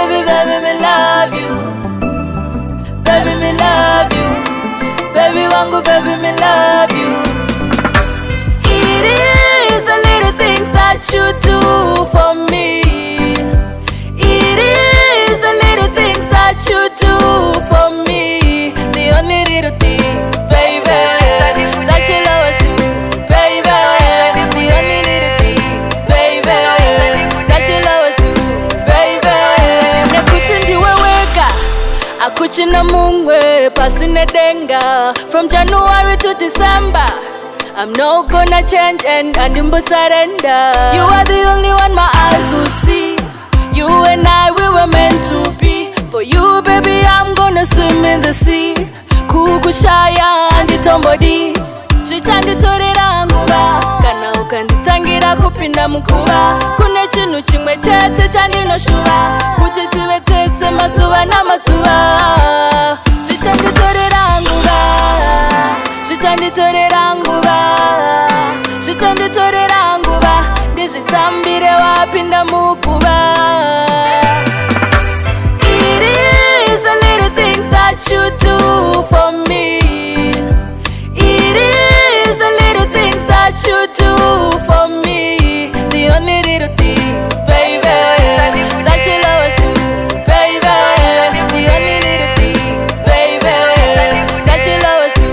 baby, baby, me love you. Baby, me love you. Baby wangu, baby, me love you. It is the little things that you do for me. It is the little things that you do for me. The only little things, baby, that you always do, baby. The only little things, baby, that you always do, baby. Nekuti ndiwe weka, akuchina mungwe, pasine denga. From January to December, I'm not gonna change and I surrender. You are the only one my eyes will see. You and I, we were meant to be. For you, baby, I'm gonna swim in the sea. Kukushaya anditombodi, chichanditorera nguva. Kana ukanditangira kupinda mukuva. Kune chinhu chimwe chete chandinoshuva, kuti tive tese masuva namasuva. Chichanditorera nguva, chichanditorera nguva, chichanditorera nguva. Ndizvitambire wapinda mukuva. It is the little things that you do for me. It is the little things that you do for me. The only little things, baby, that you'll always do, baby. The only little things, baby, that you'll always do,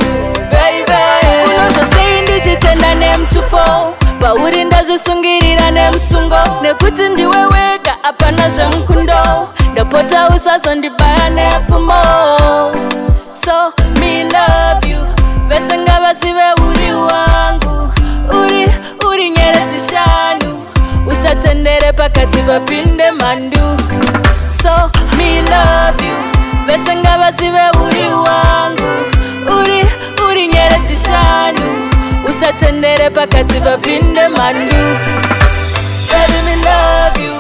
baby. Unozosei ndichitenda nemtupo, pauri ndazvisungirira nemusungo. Nekuti ndiwe wega, hapana zvemkundo. Ndapota usazondibaya nepfumo. So me love you, vese ngavazive uri wangu. Uri nyeredzi shanu, usatendere pakati papinde mandu. So me love you, vese ngavazive uri wangu. Uri nyeredzi shanu, usatendere pakati papinde mandu. Baby, me love you.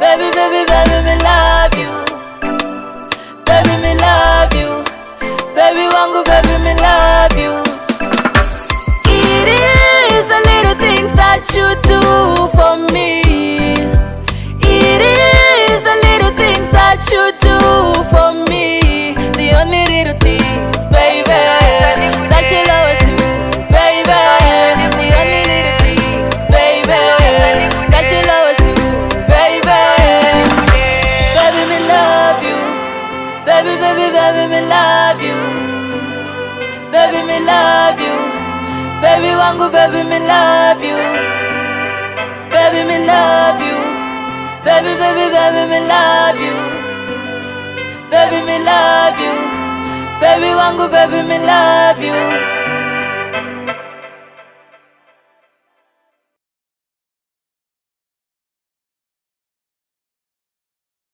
Baby, baby, baby, me love you. Baby, me love you. Baby wangu, baby, me love you. It is the little things that you do for me. It is the little things that you do for me. The only little things, baby, that you'll always do, baby. The only little things, baby, that you'll always do, baby. Baby, me love you. Baby, baby, baby, me love you. Baby, me love you. Baby wangu, baby, me love you. Baby, me love you. Baby, baby, baby, me love you. Baby, me love you. Baby wangu, baby, me love you.